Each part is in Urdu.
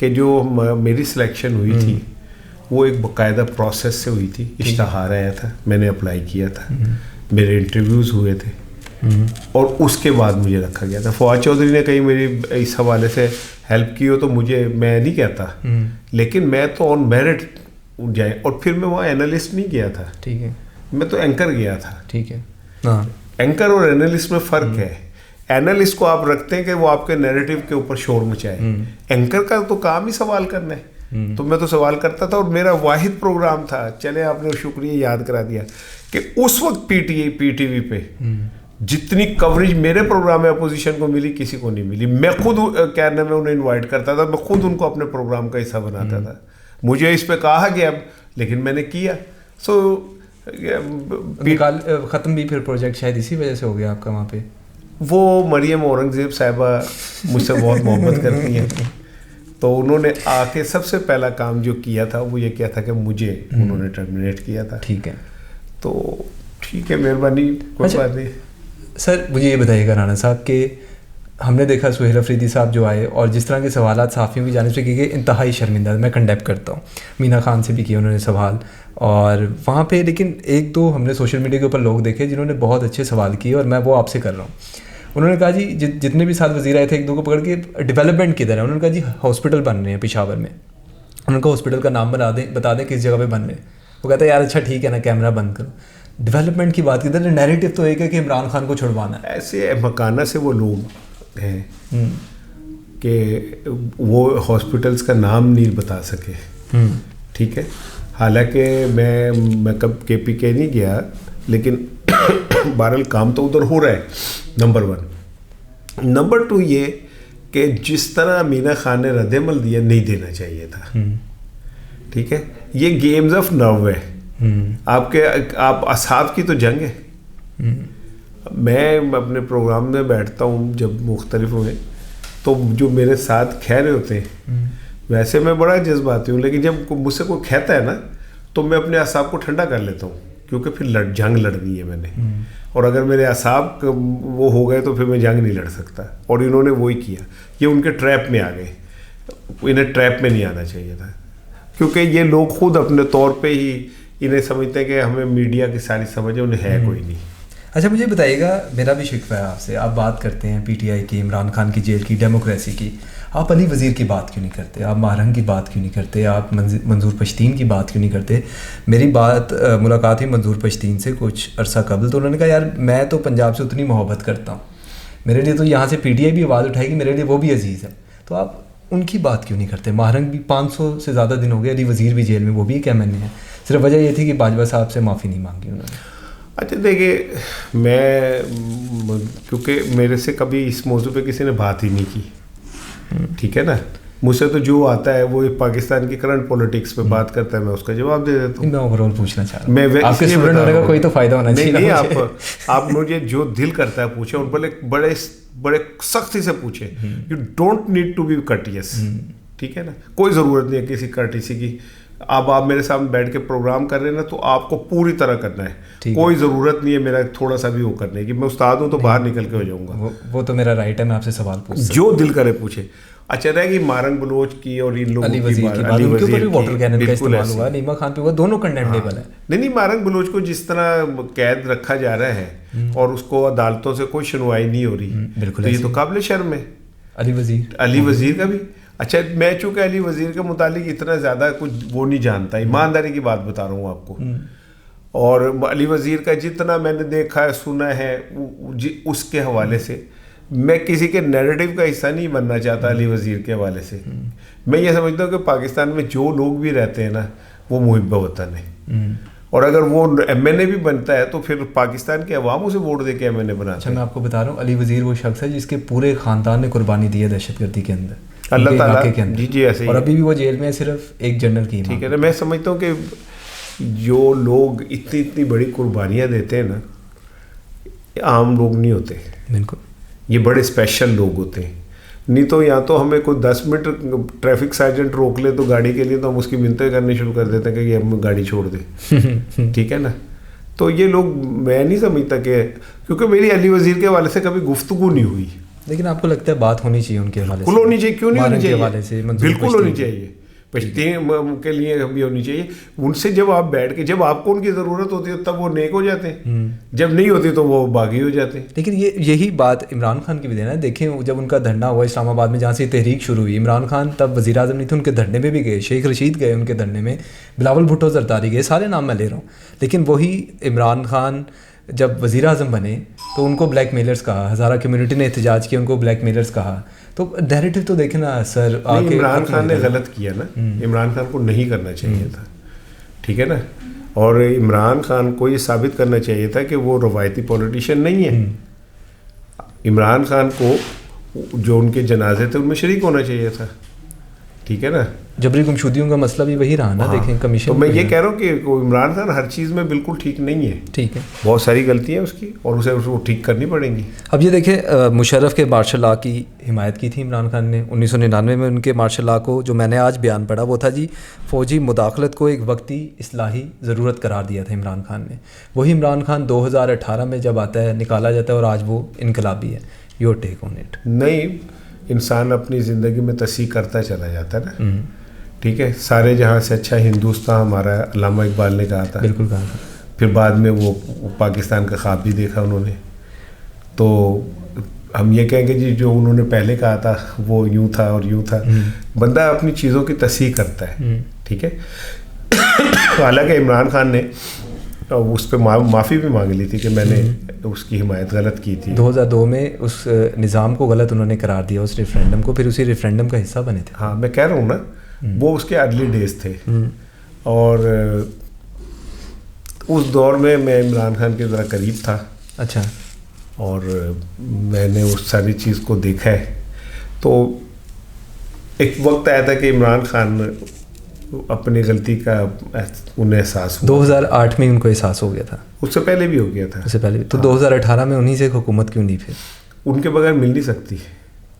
کہ جو میری سلیکشن ہوئی تھی وہ ایک باقاعدہ پروسیس سے ہوئی تھی. اشتہار آیا تھا, میں نے اپلائی کیا تھا, میرے انٹرویوز ہوئے تھے, اور اس کے بعد مجھے رکھا گیا تھا. فواد چودھری نے کہیں میری اس حوالے سے ہیلپ کی ہو تو مجھے, میں نہیں کہتا, لیکن میں تو آن میرٹ جائے. اور پھر میں وہاں اینالسٹ نہیں گیا تھا, ٹھیک ہے, میں تو اینکر گیا تھا. ٹھیک ہے, ہاں, اینکر اور اینالسٹ میں فرق ہے. اینالسٹ کو آپ رکھتے ہیں کہ وہ آپ کے نیریٹو کے اوپر شور مچائے. اینکر کا تو کام ہی سوال کرنا ہے. تو میں تو سوال کرتا تھا, اور میرا واحد پروگرام تھا, چلے آپ نے شکریہ یاد کرا دیا, کہ اس وقت پی ٹی وی پہ جتنی کوریج میرے پروگرام میں اپوزیشن کو ملی کسی کو نہیں ملی. میں خود کیا نام ہے انہیں انوائٹ کرتا تھا, میں خود ان کو اپنے پروگرام کا حصہ بناتا تھا. مجھے اس پہ کہا گیا لیکن میں نے کیا. سو ختم بھی پھر پروجیکٹ شاید اسی وجہ سے ہو گیا آپ کا وہاں پہ. وہ مریم اورنگزیب صاحبہ مجھ سے بہت محبت کرتی ہیں, تو انہوں نے آ کے سب سے پہلا کام جو کیا تھا وہ یہ کیا تھا کہ مجھے انہوں نے ٹرمینیٹ کیا تھا. ٹھیک ہے, تو ٹھیک ہے, مہربانی, کوئی بات نہیں. سر مجھے یہ بتائیے گا رانا صاحب کہ ہم نے دیکھا سہیل افریدی صاحب جو آئے اور جس طرح کے سوالات صحافیوں کی جانب سے کیے گئے, انتہائی شرمندہ, میں کنڈیپ کرتا ہوں. مینا خان سے بھی کیے انہوں نے سوال, اور وہاں پہ لیکن ایک دو ہم نے سوشل میڈیا کے اوپر لوگ دیکھے جنہوں نے بہت اچھے سوال کیے, اور میں وہ آپ سے کر رہا ہوں. انہوں نے کہا جی جتنے بھی ساتھ وزیر آئے تھے ایک دو کو پکڑ کے ڈیولپمنٹ کدھر ہے. انہوں نے کہا جی ہاسپٹل بن رہے ہیں پشاور میں. انہوں نے کہا ہاسپٹل کا نام بتا دیں کس جگہ پہ بن رہے ہیں. وہ کہتا ہے یار اچھا ٹھیک ہے نا, کیمرہ بند کرو. ڈیولپمنٹ کی بات کدھر ہے؟ نیریٹو تو ایک ہے کہ عمران خان کو چھڑوانا ہے. ایسے مکانہ سے وہ لوگ ہیں کہ وہ ہاسپٹلس کا نام نہیں بتا سکے. ٹھیک ہے, حالانکہ میں کب کے پی کے نہیں گیا, لیکن بہرحال کام تو ادھر ہو رہا ہے. نمبر 1. نمبر 2 یہ کہ جس طرح مینا خان نے رد عمل دیا نہیں دینا چاہیے تھا. ٹھیک ہے, یہ گیمز آف نرو ہے. آپ اصحاب کی تو جنگ ہے. میں اپنے پروگرام میں بیٹھتا ہوں جب مختلف ہوئے, تو جو میرے ساتھ کہہ رہے ہوتے ہیں, ویسے میں بڑا جذباتی ہوں, لیکن جب مجھ سے کوئی کہتا ہے نا تو میں اپنے اعصاب کو ٹھنڈا کر لیتا ہوں, کیونکہ پھر جنگ لڑنی ہے میں نے. اور اگر میرے اعصاب وہ ہو گئے تو پھر میں جنگ نہیں لڑ سکتا. اور انہوں نے وہی کیا, یہ ان کے ٹریپ میں آ گئے. انہیں ٹریپ میں نہیں آنا چاہیے تھا, کیونکہ یہ لوگ خود اپنے طور پہ ہی انہیں سمجھتے ہیں کہ ہمیں میڈیا کی ساری سمجھ ہے, انہیں ہے کوئی نہیں. اچھا مجھے بتائیے گا, میرا بھی شکوہ ہے آپ سے, آپ بات کرتے ہیں پی ٹی آئی کی, عمران خان کی جیل کی, ڈیموکریسی کی, آپ علی وزیر کی بات کیوں نہیں کرتے, آپ ماہرنگ کی بات کیوں نہیں کرتے, آپ منظور پشتین کی بات کیوں نہیں کرتے. میری ملاقات ہوئی منظور پشتین سے کچھ عرصہ قبل, تو انہوں نے کہا یار میں تو پنجاب سے اتنی محبت کرتا ہوں, میرے لیے تو یہاں سے پی ٹی آئی بھی آواز اٹھائے گی, میرے لیے وہ بھی عزیز ہے. تو آپ ان کی بات کیوں نہیں کرتے. ماہرنگ بھی 500 سے زیادہ دن ہو گئے, علی وزیر بھی جیل میں, وہ بھی کیا میں نے ہے, صرف وجہ یہ تھی کہ باجوہ صاحب سے معافی نہیں مانگی انہوں نے. اچھا دیکھیے, میں کیونکہ میرے سے کبھی اس موضوع پہ کسی نے بات ہی نہیں کی. ٹھیک ہے نا, مجھ سے تو جو آتا ہے وہ پاکستان کی کرنٹ پولیٹکس پہ بات کرتا ہے, میں اس کا جواب دے دیتا ہوں. میں اوور آل پوچھنا چاہ رہا ہوں, آپ کے اسٹوڈنٹ ہونے کا کوئی تو فائدہ ہونا چاہیے. نہیں, آپ مجھے جو دل کرتا ہے پوچھیں, اور بڑے سختی سے پوچھیں. You don't need to be cuties. ٹھیک ہے نا, کوئی ضرورت نہیں ہے کسی کٹیسی کی. اب آپ میرے سامنے بیٹھ کے پروگرام کر رہے ہیں نا, تو آپ کو پوری طرح کرنا ہے. کوئی ضرورت نہیں ہے میرا تھوڑا سا بھی وہ کرنے کی. میں استاد ہوں تو باہر نکل کے ہو جاؤں گا. وہ تو میرا رائٹ ہے, میں آپ سے سوال پوچھ سکتا ہوں, جو دل کرے پوچھے. اچھا رہے گی مارنگ بلوچ کی اور ان لوگوں علی وزیر کی بات, ان کے اوپر بھی واٹر کینن کا استعمال ہوا, نیما خان پہ ہوا, دونوں کنڈیمنیبل ہے. نہیں, مارنگ بلوچ کو جس طرح قید رکھا جا رہا ہے اور اس کو عدالتوں سے کوئی سنوائی نہیں ہو رہی, بالکل یہ تو قابل شرم ہے. علی وزیر کا بھی. اچھا, میں چونکہ علی وزیر کے متعلق اتنا زیادہ کچھ وہ نہیں جانتا, ایمانداری کی بات بتا رہا ہوں آپ کو. اور علی وزیر کا جتنا میں نے دیکھا ہے, سنا ہے, اس کے حوالے سے میں کسی کے نیریٹو کا حصہ نہیں بننا چاہتا. علی وزیر کے حوالے سے میں یہ سمجھتا ہوں کہ پاکستان میں جو لوگ بھی رہتے ہیں نا, وہ محب وطن ہیں. اور اگر وہ ایم این اے بھی بنتا ہے تو پھر پاکستان کے عوام اسے ووٹ دے کے ایم این اے بناتا ہے. اچھا, میں آپ کو بتا رہا ہوں, علی وزیر وہ شخص ہے جس کے پورے خاندان نے قربانی دی ہے دہشت گردی کے اندر, اللہ تعالیٰ. جی ایسے ہی, اور ابھی بھی وہ جیل میں صرف ایک جنرل کی. ٹھیک ہے نا, میں سمجھتا ہوں کہ جو لوگ اتنی بڑی قربانیاں دیتے ہیں نا, عام لوگ نہیں ہوتے. بالکل, یہ بڑے اسپیشل لوگ ہوتے ہیں. نہیں تو یا تو ہمیں کوئی 10 منٹ ٹریفک سرجنٹ روک لے تو گاڑی کے لیے, تو ہم اس کی منتیں کرنی شروع کر دیتے ہیں کہ یہ ہم گاڑی چھوڑ دیں. ٹھیک ہے نا, تو یہ لوگ میں نہیں سمجھتا کہ, کیونکہ میری علی وزیر کے حوالے سے کبھی گفتگو نہیں ہوئی. لیکن آپ کو لگتا ہے بات ہونی چاہیے ان کے حوالے سے؟ بالکل ہونی چاہیے, کیوں نہیں ہونی حوالے سے چاہیے, بالکل ہونی چاہیے, پشتین کے لیے بھی ہونی چاہیے. ان سے جب آپ بیٹھ کے, جب آپ کو ان کی ضرورت ہوتی ہے تب وہ نیک ہو جاتے ہیں, جب نہیں ہوتی تو وہ باغی ہو جاتے ہیں. لیکن یہی بات عمران خان کی بھی دینا ہے. دیکھیں جب ان کا دھرنا ہوا اسلام آباد میں, جہاں سے تحریک شروع ہوئی, عمران خان تب وزیر اعظم نہیں تھے, ان کے دھرنے میں بھی گئے, شیخ رشید گئے ان کے دھرنے میں, بلاول بھٹو زرداری گئے, سارے نام میں لے رہا ہوں. لیکن وہی عمران خان جب وزیر اعظم بنے تو ان کو بلیک میلرز کہا, ہزارہ کمیونٹی نے احتجاج کیا, ان کو بلیک میلرز کہا. تو نیریٹو تو دیکھیں نا سر, عمران خان نے غلط کیا نا, عمران خان کو نہیں کرنا چاہیے تھا, ٹھیک ہے نا. اور عمران خان کو یہ ثابت کرنا چاہیے تھا کہ وہ روایتی پولیٹیشین نہیں ہے. عمران خان کو جو ان کے جنازے تھے ان میں شریک ہونا چاہیے تھا, ٹھیک ہے نا. جبری گمشدگیوں کا مسئلہ بھی وہی رہا نا, دیکھیں کمیشن. تو میں یہ کہہ رہا ہوں کہ عمران خان ہر چیز میں بالکل ٹھیک نہیں ہے, ٹھیک ہے, بہت ساری غلطیاں ہیں اس کی, اور اسے وہ ٹھیک کرنی پڑیں گی. اب یہ دیکھیں مشرف کے مارشل لاء کی حمایت کی تھی عمران خان نے 1999 میں. ان کے مارشل لاء کو جو میں نے آج بیان پڑھا وہ تھا جی, فوجی مداخلت کو ایک وقتی اصلاحی ضرورت قرار دیا تھا عمران خان نے. وہی عمران خان 2018 میں جب آتا ہے, نکالا جاتا ہے, اور آج وہ انقلابی ہے. Your take on it. نہیں, انسان اپنی زندگی میں تصحیح کرتا چلا جاتا ہے نا, ٹھیک ہے. سارے جہاں سے اچھا ہندوستان ہمارا, علامہ اقبال نے کہا تھا, بالکل کہا تھا. پھر بعد میں وہ پاکستان کا خواب بھی دیکھا انہوں نے. تو ہم یہ کہیں گے جی جو انہوں نے پہلے کہا تھا وہ یوں تھا اور یوں تھا. بندہ اپنی چیزوں کی تصحیح کرتا ہے, ٹھیک ہے. حالانکہ عمران خان نے اس پہ معافی بھی مانگ لی تھی کہ میں نے اس کی حمایت غلط کی تھی. 2002 میں اس نظام کو غلط انہوں نے قرار دیا, اس ریفرینڈم کو, پھر اسی ریفرینڈم کا حصہ بنے تھے. ہاں, میں کہہ رہا ہوں نا, وہ اس کے ارلی ڈیز تھے. اور اس دور میں عمران خان کے ذرا قریب تھا. اچھا. اور میں نے اس ساری چیز کو دیکھا ہے. تو ایک وقت آیا تھا کہ عمران خان اپنی غلطی کا انہیں احساس ہوا. 2008 میں ان کو احساس ہو گیا تھا, اس سے پہلے بھی ہو گیا تھا. اس سے پہلے تو 2018 میں انہی سے حکومت کیوں نہیں, پھر ان کے بغیر مل نہیں سکتی.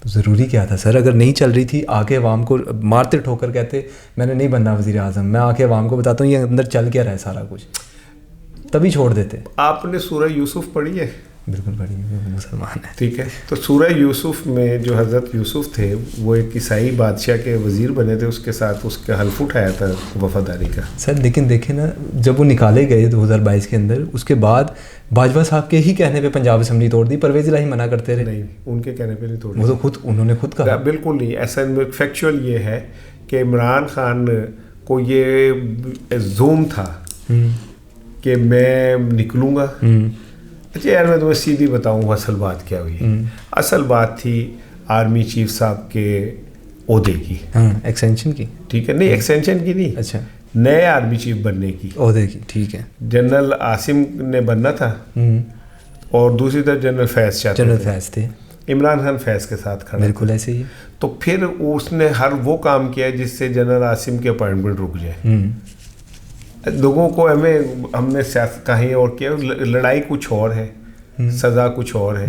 تو ضروری کیا تھا سر, اگر نہیں چل رہی تھی آ کے عوام کو مارتے ٹھوکر کہتے میں نے نہیں بننا وزیر اعظم, میں آ کے عوام کو بتاتا ہوں یہ اندر چل کیا رہا ہے سارا کچھ, تبھی چھوڑ دیتے. آپ نے سورہ یوسف پڑھی ہے؟ بالکل پڑھی ہے, مسلمان ہے. ٹھیک ہے. تو سورہ یوسف میں جو حضرت یوسف تھے وہ ایک عیسائی بادشاہ کے وزیر بنے تھے, اس کے ساتھ اس کا حلف اٹھایا تھا وفاداری کا. سر لیکن دیکھیں نا, جب وہ نکالے گئے 2022 کے اندر, اس کے بعد باجوہ صاحب کے ہی کہنے پہ پنجاب اسمبلی توڑ دی, پرویز الہی منع کرتے رہے. نہیں, ان کے کہنے پہ نہیں توڑی, وہ تو خود انہوں نے خود کہا. بالکل نہیں. ایسا فیکچوئل یہ ہے کہ عمران خان کو یہ زوم تھا کہ میں نکلوں گا. اچھا یار, میں تمہیں سیدھی بتاؤں اصل بات کیا ہوئی. اصل بات تھی آرمی چیف صاحب کے عہدے کی, ایکسٹینشن کی. ٹھیک ہے, نہیں ایکسٹینشن کی نہیں, اچھا نئے آرمی چیف بننے کی, عہدے کی. ٹھیک ہے. جنرل عاصم نے بننا تھا, اور دوسری طرف جنرل فیض چاہتے جنرل فیض تھے. عمران خان فیض کے ساتھ کھڑا. بالکل ایسے ہی. تو پھر اس نے ہر وہ کام کیا جس سے جنرل عاصم کی اپائنٹمنٹ رک جائے. لوگوں کو ہم نے سیاست کہیں اور کیا, لڑائی کچھ اور ہے, سزا کچھ اور ہے.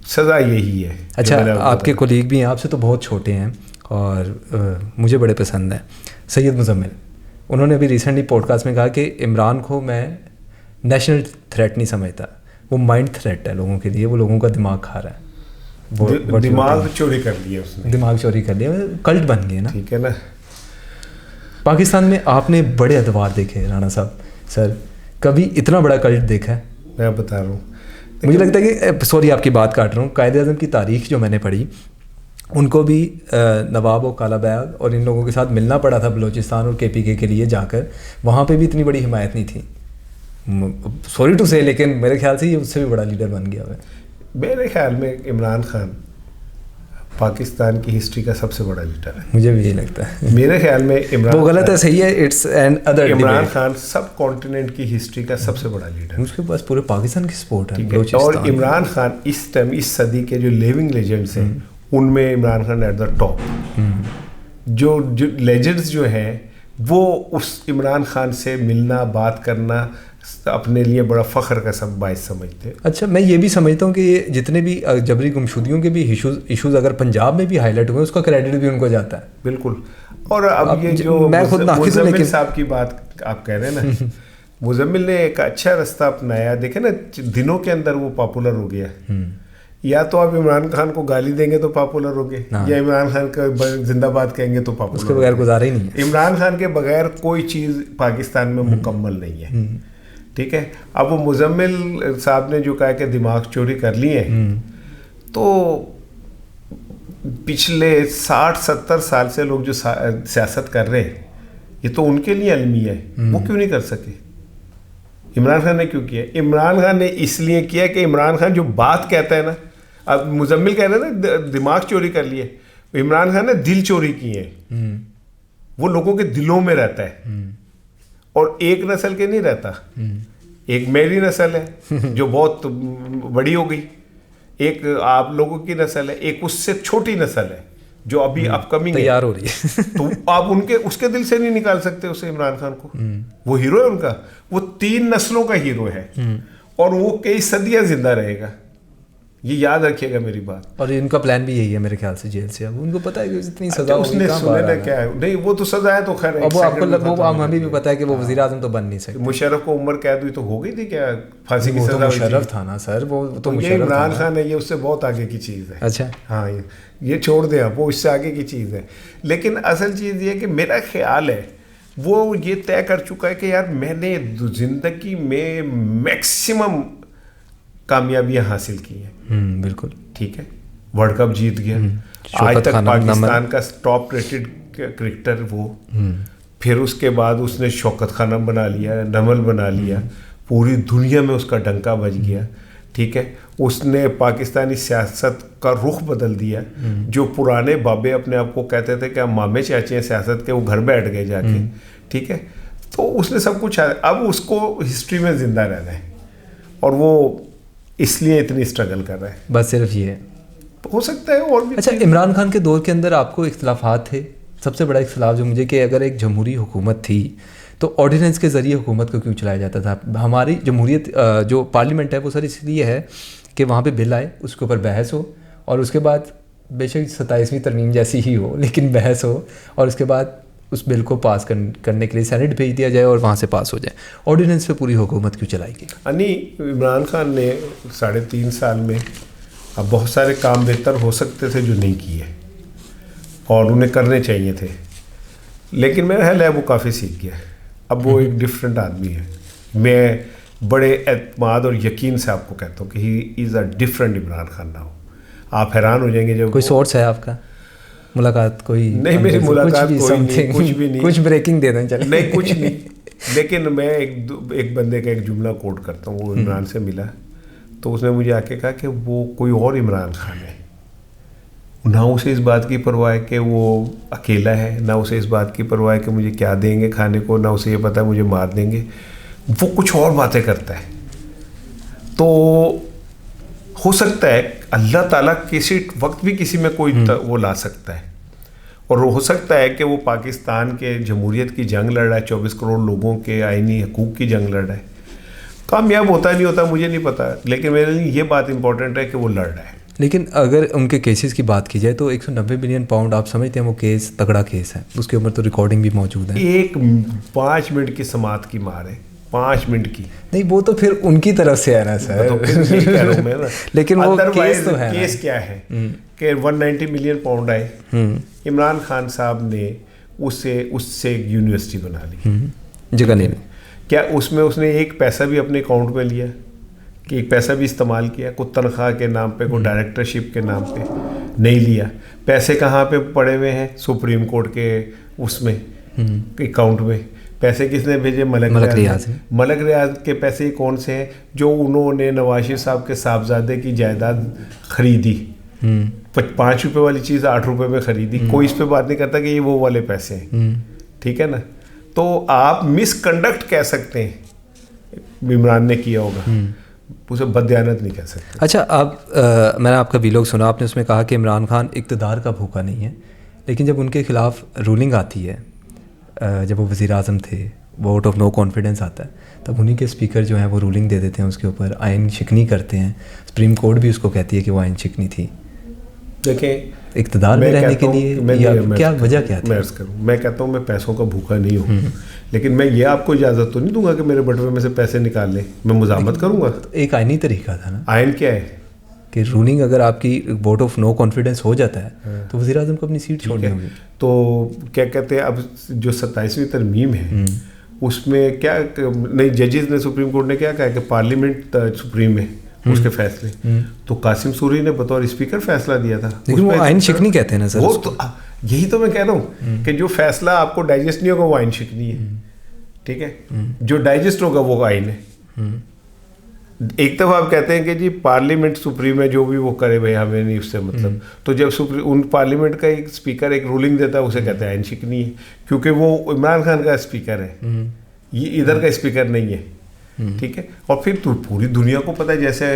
سزا یہی ہے. اچھا, آپ کے کولیگ بھی ہیں, آپ سے تو بہت چھوٹے ہیں اور مجھے بڑے پسند ہیں, سید مزمل. انہوں نے ابھی ریسنٹلی پوڈ کاسٹ میں کہا کہ عمران کو میں نیشنل تھریٹ نہیں سمجھتا, وہ مائنڈ تھریٹ ہے لوگوں کے لیے, وہ لوگوں کا دماغ کھا رہا ہے. دماغ چوری کر لیا اس نے, دماغ چوری کر لیا, کلٹ بن گئے نا. ٹھیک ہے نا. پاکستان میں آپ نے بڑے ادوار دیکھے رانا صاحب, سر کبھی اتنا بڑا کلٹ دیکھا ہے؟ میں بتا رہا ہوں, مجھے لگتا ہے کہ سوری آپ کی بات کاٹ رہا ہوں, قائد اعظم کی تاریخ جو میں نے پڑھی, ان کو بھی نواب و کالا بیگ اور ان لوگوں کے ساتھ ملنا پڑا تھا بلوچستان اور KPK کے لیے جا کر. وہاں پہ بھی اتنی بڑی حمایت نہیں تھی, سوری ٹو سے, لیکن میرے خیال سے یہ اس سے بھی بڑا لیڈر بن گیا ہے. میرے خیال میں عمران خان پاکستان کی ہسٹری کا سب سے بڑا لیڈر ہے. مجھے بھی یہی لگتا ہے. میرے خیال میں وہ غلط ہے, صحیح ہے, it's another. Imran Khan سب کانٹیننٹ کی ہسٹری کا سب سے بڑا لیڈر ہے. اس کے پاس پورے پاکستان کی سپورٹ ہے. اور عمران خان اس ٹائم اس صدی کے جو لیونگ لیجنڈس ہیں ان میں Imran Khan at the top. جو لیجنڈس جو ہیں وہ اس عمران خان سے ملنا, بات کرنا اپنے لیے بڑا فخر کا سب باعث سمجھتے. اچھا, میں یہ بھی سمجھتا ہوں کہ یہ جتنے بھی جبری گمشدگیوں کے بھی ایشوز اگر پنجاب میں بھی ہائی لائٹ ہوئے, اس کا کریڈٹ بھی ان کو جاتا ہے. بالکل. اور اب یہ جو مزمل صاحب کی بات آپ کہہ رہے ہیں نا, مزمل نے ایک اچھا راستہ اپنایا. دیکھیں نا, دنوں کے اندر وہ پاپولر ہو گیا. یا تو آپ عمران خان کو گالی دیں گے تو پاپولر ہوگے, یا عمران خان کا زندہ باد کہیں گے تو پاپولر. اس کے بغیر گزارا ہی نہیں ہے. عمران خان کے بغیر کوئی چیز پاکستان میں مکمل نہیں ہے. ٹھیک ہے, اب وہ مزمل صاحب نے جو کہا کہ دماغ چوری کر لی ہے, تو پچھلے 60-70 سال سے لوگ جو سیاست کر رہے ہیں, یہ تو ان کے لیے المیہ ہے, وہ کیوں نہیں کر سکے؟ عمران خان نے کیوں کیا؟ عمران خان نے اس لیے کیا کہ عمران خان جو بات کہتا ہے نا, اب مزمل کہہ رہے ہیں نا دماغ چوری کر لیے, عمران خان نے دل چوری کیے ہیں. وہ لوگوں کے دلوں میں رہتا ہے, اور ایک نسل کے نہیں رہتا. ایک میری نسل ہے جو بہت بڑی ہو گئی, ایک آپ لوگوں کی نسل ہے, ایک اس سے چھوٹی نسل ہے جو ابھی اپ کمنگ تیار ہو رہی ہے. تو آپ اس کے دل سے نہیں نکال سکتے اسے, عمران خان کو. وہ ہیرو ہے ان کا, وہ 3 نسلوں کا ہیرو ہے, اور وہ کئی صدیاں زندہ رہے گا. یہ یاد رکھیے گا میری بات. اور ان کا پلان بھی یہی ہے میرے خیال سے, جیل سے. اب ان کو پتا ہے کہ اتنی سزا اس نے سنے نا کیا ہے, نہیں وہ تو سزا ہے تو خیر. اب وہ ہمیں بھی پتا ہے کہ وہ وزیر اعظم تو بن نہیں سکتے. مشرف کو عمر قید ہوئی تو ہو گئی تھی کیا, پھانسی کی سزا. مشرف تھا نا سر, وہ تو عمران خان ہے, یہ اس سے بہت آگے کی چیز ہے. اچھا ہاں, یہ چھوڑ دیں آپ, وہ اس سے آگے کی چیز ہے. لیکن اصل چیز یہ کہ میرا خیال ہے وہ یہ طے کر چکا ہے کہ یار میں نے زندگی میں میکسیمم کامیابیاں حاصل کی ہیں. بالکل ٹھیک ہے, ورلڈ کپ جیت گیا, آج تک پاکستان کا ٹاپ ریٹڈ کرکٹر وہ. پھر اس کے بعد اس نے شوکت خانم بنا لیا, نمل بنا لیا, پوری دنیا میں اس کا ڈنکا بج گیا. ٹھیک ہے, اس نے پاکستانی سیاست کا رخ بدل دیا. جو پرانے بابے اپنے آپ کو کہتے تھے کہ ہم مامے چاچے ہیں سیاست کے, وہ گھر بیٹھ گئے جا کے. ٹھیک ہے, تو اس نے سب کچھ, اب اس کو ہسٹری میں زندہ رہنا ہے, اور وہ اس لیے اتنی اسٹرگل کر رہا ہے. بس صرف یہ ہے, ہو سکتا ہے اور بھی. اچھا, عمران خان کے دور کے اندر آپ کو اختلافات تھے. سب سے بڑا اختلاف جو مجھے, کہ اگر ایک جمہوری حکومت تھی تو آرڈیننس کے ذریعے حکومت کو کیوں چلایا جاتا تھا؟ ہماری جمہوریت جو پارلیمنٹ ہے وہ سر اس لیے ہے کہ وہاں پہ بل آئے, اس کے اوپر بحث ہو, اور اس کے بعد بے شک 27ویں ترمیم جیسی ہی ہو لیکن بحث ہو, اور اس کے بعد اس بل کو پاس کرنے کے لیے سینٹ بھیج دیا جائے اور وہاں سے پاس ہو جائے. آرڈیننس پہ پوری حکومت کیوں چلائی گئی؟ عمران خان نے 3.5 سال میں اب بہت سارے کام بہتر ہو سکتے تھے جو نہیں کیے, اور انہیں کرنے چاہیے تھے, لیکن میرا خیال ہے وہ کافی سیکھ گیا. اب وہ ایک ڈفرینٹ آدمی ہے. میں بڑے اعتماد اور یقین سے آپ کو کہتا ہوں کہ ہی از اے ڈفرینٹ عمران خان نہ ہو. آپ حیران ہو جائیں گے جب. کوئی سورس ہے آپ کا ملاقات؟ کوئی نہیں, میری ملاقات کوئی نہیں, کچھ بھی نہیں. کچھ بریکنگ دے دیں چلیں. نہیں کچھ نہیں, لیکن میں ایک بندے کا ایک جملہ کوٹ کرتا ہوں. وہ عمران سے ملا تو اس نے مجھے آ کے کہا کہ وہ کوئی اور عمران خان ہے. نہ اسے اس بات کی پرواہ ہے کہ وہ اکیلا ہے, نہ اسے اس بات کی پرواہ ہے کہ مجھے کیا دیں گے کھانے کو, نہ اسے یہ پتہ ہے مجھے مار دیں گے. وہ کچھ اور باتیں کرتا ہے. تو ہو سکتا ہے اللہ تعالیٰ کسی وقت بھی کسی میں کوئی وہ لا سکتا ہے, اور ہو سکتا ہے کہ وہ پاکستان کے جمہوریت کی جنگ لڑ رہا ہے, 24 کروڑ لوگوں کے آئینی حقوق کی جنگ لڑ رہا ہے. کامیاب ہوتا نہیں ہوتا مجھے نہیں پتا, لیکن میرے لیے یہ بات امپورٹنٹ ہے کہ وہ لڑ رہا ہے. لیکن اگر ان کے کیسز کی بات کی جائے تو 190 بلین پاؤنڈ آپ سمجھتے ہیں وہ کیس تگڑا کیس ہے؟ اس کے اوپر تو ریکارڈنگ بھی موجود ہے. ایک 5 منٹ کی سماعت کی مار ہے, 5 منٹ کی. نہیں وہ تو پھر ان کی طرف سے ہے نا سر, لیکن وہ کیس تو ہے. کیس کیا ہے کہ 190 ملین پاؤنڈ آئے, عمران خان صاحب نے اس سے ایک یونیورسٹی بنا لی جگہ نہیں. کیا اس میں اس نے ایک پیسہ بھی اپنے اکاؤنٹ میں لیا کہ ایک پیسہ بھی استعمال کیا؟ کوئی تنخواہ کے نام پہ, کوئی ڈائریکٹرشپ کے نام پہ نہیں لیا. پیسے کہاں پہ پڑے ہوئے ہیں؟ سپریم کورٹ کے اس میں اکاؤنٹ میں. پیسے کس نے بھیجے؟ ملک ریاض. ملک ریاض کے پیسے کون سے ہیں؟ جو انہوں نے نواز شریف صاحب کے صاحبزادے کی جائیداد خریدی, 5 روپے والی چیز 8 روپے میں خریدی. کوئی اس پہ بات نہیں کرتا کہ یہ وہ والے پیسے ہیں. ٹھیک ہے نا, تو آپ مس کنڈکٹ کہہ سکتے ہیں عمران نے کیا ہوگا, اسے بددیانت نہیں کہہ سکتے. اچھا, میں نے آپ کا ویلوگ سنا, آپ نے اس میں کہا کہ عمران خان اقتدار کا بھوکا نہیں ہے, لیکن جب ان کے خلاف رولنگ آتی ہے, جب وہ وزیر اعظم تھے, ووٹ آف نو کانفیڈنس آتا ہے, تب انہی کے اسپیکر جو ہیں وہ رولنگ دے دیتے ہیں اس کے اوپر, آئین شکنی کرتے ہیں. سپریم کورٹ بھی اس کو کہتی ہے کہ وہ آئین شکنی تھی. دیکھیں, اقتدار میں رہنے کے لیے کیا وجہ کیا تھی؟ میں کہتا ہوں میں پیسوں کا بھوکا نہیں ہوں, لیکن میں یہ آپ کو اجازت تو نہیں دوں گا کہ میرے بٹوے میں سے پیسے نکال لیں. میں مزاحمت کروں گا. ایک آئینی طریقہ تھا نا. آئین کیا ہے کہ رولنگ اگر آپ کی ووٹ آف نو کانفیڈنس ہو جاتا ہے تو وزیر اعظم کو اپنی سیٹ چھوڑنی ہوگی. تو کیا کہتے ہیں اب جو 27ویں ترمیم ہے اس میں کیا نہیں ججز نے سپریم کورٹ نے کیا کہا کہ پارلیمنٹ سپریم ہے اس کے فیصلے, تو قاسم سوری نے بطور اسپیکر فیصلہ دیا تھا. لیکن وہ آئین شکنی کہتے ہیں نا سر. وہ تو یہی تو میں کہہ رہا ہوں کہ جو فیصلہ آپ کو ڈائجسٹ نہیں ہوگا وہ آئین شکنی ہے, ٹھیک ہے, جو ڈائجسٹ ہوگا وہ آئین ہے. ایک دفعہ آپ کہتے ہیں کہ جی پارلیمنٹ سپریم ہے, جو بھی وہ کرے بھائی ہمیں نہیں اس سے مطلب, تو جب ان پارلیمنٹ کا ایک اسپیکر ایک رولنگ دیتا ہے اسے کہتے ہیں آئین شکنی ہے, کیونکہ وہ عمران خان کا اسپیکر ہے, یہ ادھر کا اسپیکر نہیں ہے, ٹھیک ہے. اور پھر تو پوری دنیا کو پتہ ہے جیسے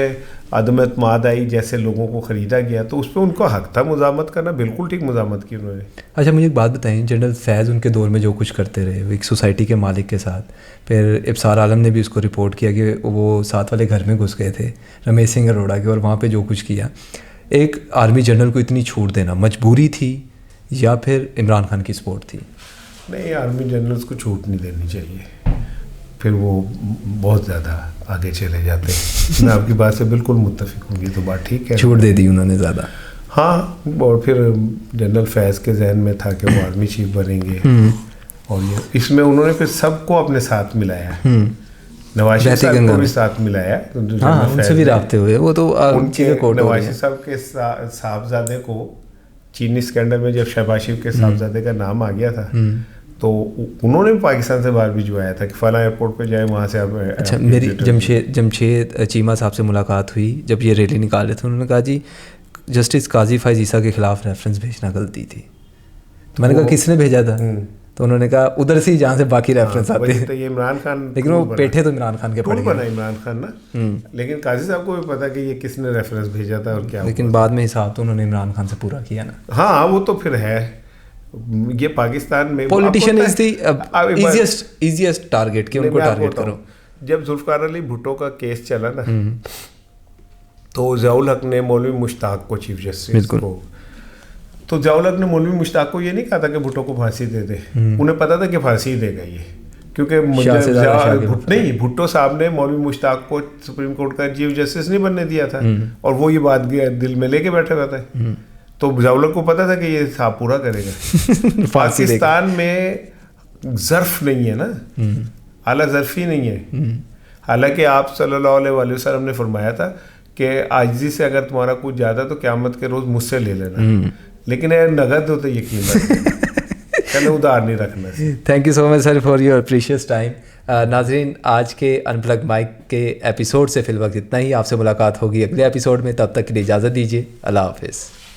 عدم اعتماد آئی, جیسے لوگوں کو خریدا گیا, تو اس پہ ان کو حق تھا مزاحمت کرنا, بالکل ٹھیک مزاحمت کی انہوں نے. اچھا مجھے ایک بات بتائیں, جنرل فیض ان کے دور میں جو کچھ کرتے رہے وہ ایک سوسائٹی کے مالک کے ساتھ, پھر ابصار عالم نے بھی اس کو رپورٹ کیا کہ وہ ساتھ والے گھر میں گھس گئے تھے رمیش سنگھ اروڑا کے, اور وہاں پہ جو کچھ کیا, ایک آرمی جنرل کو اتنی چھوٹ دینا مجبوری تھی یا پھر عمران خان کی سپورٹ تھی؟ نہیں, آرمی جنرلز کو چھوٹ نہیں دینی چاہیے, پھر وہ بہت زیادہ آگے چلے جاتے ہیں. میں آپ کی بات سے بالکل متفق ہوں گی, تو بات ٹھیک ہے, چھوٹ دے دی انہوں نے زیادہ. ہاں, اور پھر جنرل فیض کے ذہن میں تھا کہ وہ آرمی چیف بنیں گے, اور یہ اس میں انہوں نے پھر سب کو اپنے ساتھ ملایا, نواز شریف صاحب کو بھی ساتھ ملایا, ان سے بھی رابطے ہوئے, وہ تو ان کے نواز شریف صاحب کے صاحبزادے کو چینی اسکینڈل میں جب شہباز شریف کے صاحبزادے کا نام آ گیا تھا تو انہوں نے پاکستان سے باہر بھجوایا تھا کہ فلاں ایئرپورٹ پہ جائے, وہاں سے آپ. اچھا, میری جمشید چیمہ صاحب سے ملاقات ہوئی جب یہ ریلی نکال رہے تھے, انہوں نے کہا جی جسٹس قاضی فائز عیسیٰ کے خلاف ریفرنس بھیجنا غلطی تھی. تو میں نے کہا کس نے بھیجا تھا, تو انہوں نے کہا ادھر سے ہی جہاں سے باقی ریفرنس آتے ہیں. یہ عمران خان, لیکن وہ پیٹھے تو عمران خان کے پڑ بنا عمران خان نا, لیکن قاضی صاحب کو بھی پتا کہ یہ کس نے ریفرنس بھیجا تھا اور کیا, لیکن بعد میں حساب تو انہوں نے عمران خان سے پورا کیا نا. ہاں وہ تو پھر ہے, یہ پاکستان میں پولیٹیشین از دی ایزیسٹ ٹارگیٹ کہ ان کو ٹارگیٹ کرو. جب ذوالفقار علی بھٹو کا کیس چلا نا, تو ضیاء الحق نے مولوی مشتاق کو چیف جسٹس کو, تو ضیاء الحق نے مولوی مشتاق کو یہ نہیں کہا تھا کہ بھٹو کو پھانسی دے دے, انہیں پتا تھا کہ پھانسی دے گا یہ, کیونکہ نہیں, بھٹو صاحب نے مولوی مشتاق کو سپریم کورٹ کا چیف جسٹس نہیں بننے دیا تھا, اور وہ یہ بات دل میں لے کے بیٹھے ہوئے تھے, تو ضیاء الحق کو پتا تھا کہ یہ صاحب پورا کرے گا. پاکستان میں ظرف نہیں ہے نا, اعلیٰ ظرفی نہیں ہے, حالانکہ آپ صلی اللہ علیہ وسلم نے فرمایا تھا کہ عاجزی سے اگر تمہارا کچھ زیادہ تو قیامت کے روز مجھ سے لے لینا, لیکن اگر نقد ہو تو یقین کہنے ادھار نہیں رکھنا. Thank you so much sir for your precious time. ناظرین, آج کے ان پلگ مائک کے ایپیسوڈ سے فی الوقت اتنا ہی. آپ سے ملاقات ہوگی اگلے ایپیسوڈ میں, تب تک کے لیے اجازت دیجیے. اللہ حافظ.